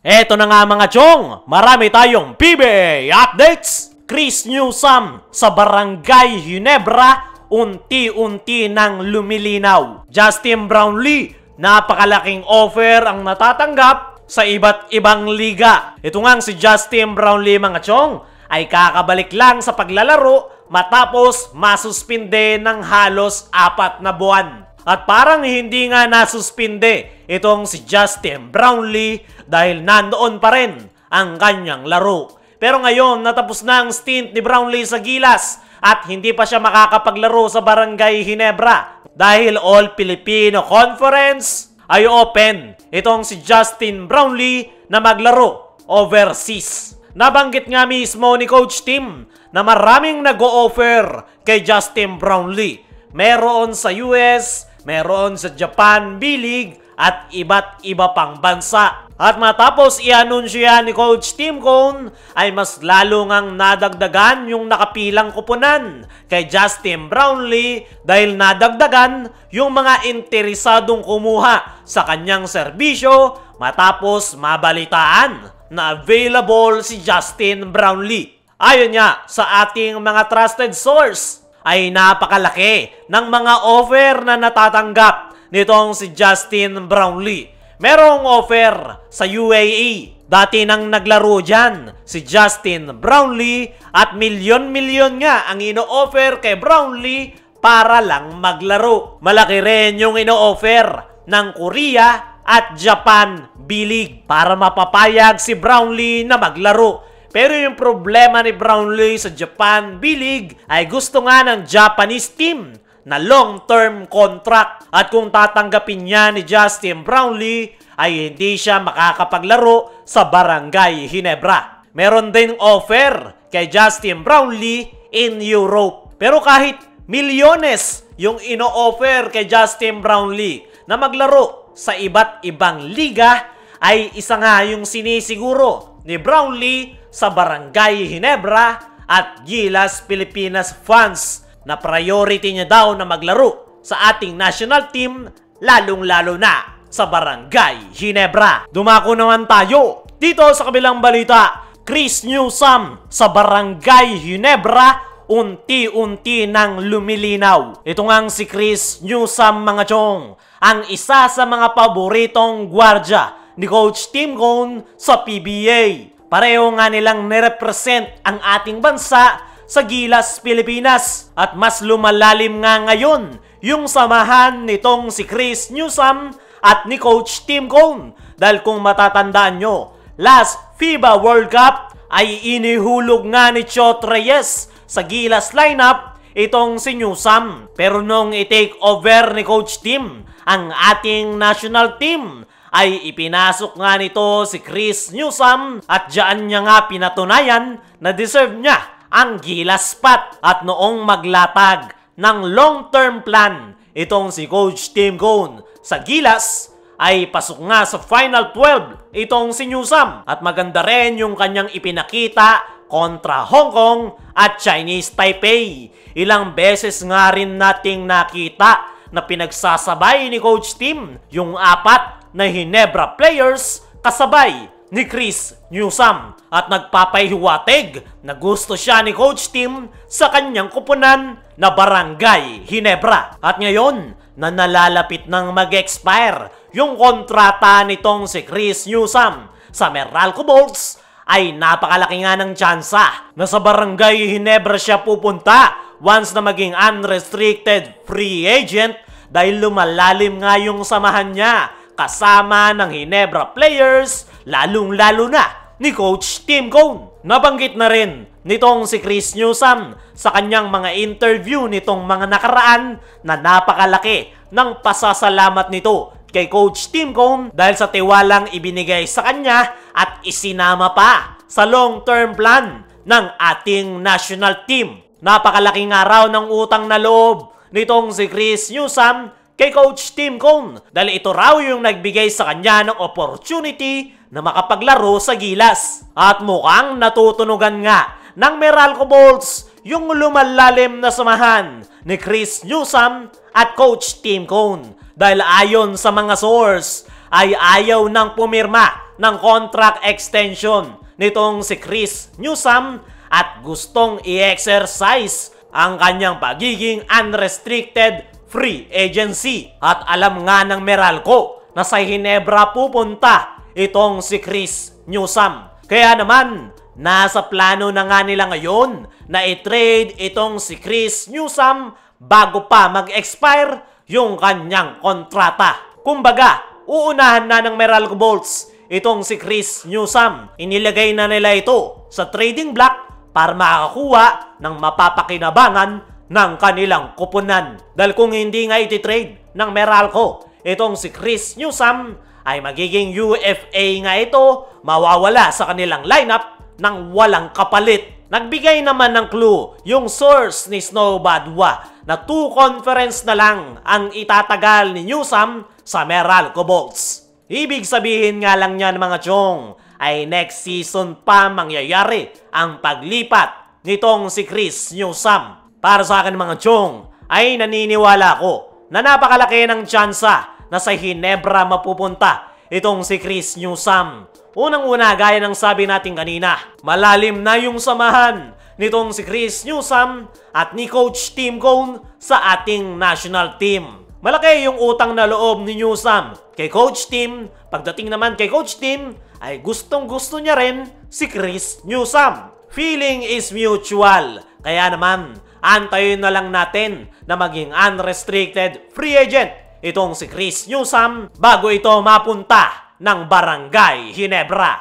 Eto na nga mga chong, marami tayong PBA updates. Chris Newsome sa Barangay Ginebra, unti-unti nang lumilinaw. Justin Brownlee, napakalaking offer ang natatanggap sa iba't ibang liga. Ito nga si Justin Brownlee mga chong, ay kakabalik lang sa paglalaro matapos masuspinde ng halos 4 na buwan. At parang hindi nga nasuspinde itong si Justin Brownlee dahil nandoon pa rin ang kanyang laro. Pero ngayon natapos na ang stint ni Brownlee sa Gilas at hindi pa siya makakapaglaro sa Barangay Ginebra dahil All Filipino Conference ay open itong si Justin Brownlee na maglaro overseas. Nabanggit nga mismo ni Coach Tim na maraming nag-o-offer kay Justin Brownlee. Meron sa US, meron sa Japan B-League at iba't iba pang bansa. At matapos i-anunsyo yan ni Coach Tim Cone ay mas lalo ngang nadagdagan yung nakapilang kupunan kay Justin Brownlee dahil nadagdagan yung mga interesadong kumuha sa kanyang serbisyo matapos mabalitaan na available si Justin Brownlee. Ayon nga sa ating mga trusted source ay napakalaki ng mga offer na natatanggap nitong si Justin Brownlee. Merong offer sa UAE. Dati nang naglaro dyan si Justin Brownlee at milyon-milyon nga ang ino-offer kay Brownlee para lang maglaro. Malaki rin yung ino-offer ng Korea at Japan B-League para mapapayag si Brownlee na maglaro. Pero yung problema ni Brownlee sa Japan B-League ay gusto nga ng Japanese team na long-term contract. At kung tatanggapin niya ni Justin Brownlee ay hindi siya makakapaglaro sa Barangay Ginebra. Meron din offer kay Justin Brownlee in Europe. Pero kahit milyones yung ino-offer kay Justin Brownlee na maglaro sa iba't ibang liga, ay isa nga yung sinisiguro ni Brownlee sa Barangay Ginebra at Gilas Pilipinas fans na priority niya daw na maglaro sa ating national team, lalong-lalo na sa Barangay Ginebra. Dumako naman tayo dito sa kabilang balita. Chris Newsome sa Barangay Ginebra, unti-unti nang lumilinaw. Ito ngang si Chris Newsome mga chong, ang isa sa mga paboritong gwardya ni Coach Tim Cone sa PBA. Pareho nga nilang nirepresent ang ating bansa sa Gilas Pilipinas at mas lumalalim nga ngayon yung samahan nitong si Chris Newsome at ni Coach Tim Cone. Dahil kung matatandaan nyo, last FIBA World Cup ay inihulog nga ni Chot Reyes sa Gilas lineup itong si Newsome. Pero nung i-take over ni Coach Tim ang ating national team, ay ipinasok nga nito si Chris Newsome at diyan niya nga pinatunayan na deserve niya ang Gilas spot. At noong maglatag ng long-term plan itong si Coach Tim Cone sa Gilas, ay pasok nga sa Final 12 itong si Newsome. At maganda rin yung kanyang ipinakita kontra Hong Kong at Chinese Taipei. Ilang beses nga rin nating nakita na pinagsasabay ni Coach Tim yung 4 na Ginebra players kasabay ni Chris Newsome. At nagpapahiwatig na gusto siya ni Coach Tim sa kanyang kupunan na Barangay Ginebra. At ngayon na nalalapit nang mag-expire yung kontrata nitong si Chris Newsome sa Meralco Bolts, ay napakalaki nga ng tsansa na sa Barangay Ginebra siya pupunta once na maging unrestricted free agent dahil lumalalim nga yung samahan niya kasama ng Ginebra players, lalong-lalo na ni Coach Tim Cone. Nabanggit na rin nitong si Chris Newsome sa kanyang mga interview nitong mga nakaraan na napakalaki ng pasasalamat nito kay Coach Tim Cone dahil sa tiwalang ibinigay sa kanya at isinama pa sa long-term plan ng ating national team. Napakalaking araw ng utang na loob nitong si Chris Newsome kay Coach Tim Cone dahil ito raw yung nagbigay sa kanya ng opportunity na makapaglaro sa Gilas. At mukhang natutunugan nga ng Meralco Bolts yung lumalalim na samahan ni Chris Newsome at Coach Tim Cone dahil ayon sa mga source ay ayaw nang pumirma ng contract extension nitong si Chris Newsome at gustong i-exercise ang kanyang pagiging unrestricted free agency. At alam nga ng Meralco na sa Ginebra pupunta itong si Chris Newsome. Kaya naman, nasa plano na nga nila ngayon na i-trade itong si Chris Newsome bago pa mag-expire yung kanyang kontrata. Kumbaga, uunahan na ng Meralco Bolts itong si Chris Newsome. Inilagay na nila ito sa trading block para makakuha ng mapapakinabangan ng kanilang kupunan. Dahil kung hindi nga iti-trade ng Meralco itong si Chris Newsome, ay magiging UFA nga ito, mawawala sa kanilang lineup ng walang kapalit. Nagbigay naman ng clue yung source ni Snow Badwa na 2 conference na lang ang itatagal ni Newsome sa Meralco Bolts. Ibig sabihin nga lang niyan mga chong, ay next season pa mangyayari ang paglipat nitong si Chris Newsome. Para sa akin mga chong, ay naniniwala ko na napakalaki ng tsansa na sa Ginebra mapupunta itong si Chris Newsome. Unang-una, gaya ng sabi natin kanina, malalim na yung samahan nitong si Chris Newsome at ni Coach Tim Cone sa ating national team. Malaki yung utang na loob ni Newsome kay Coach Tim. Pagdating naman kay Coach Tim, ay gustong-gusto niya rin si Chris Newsome. Feeling is mutual. Kaya naman, antayin na lang natin na maging unrestricted free agent itong si Chris Newsome bago ito mapunta ng Barangay Ginebra.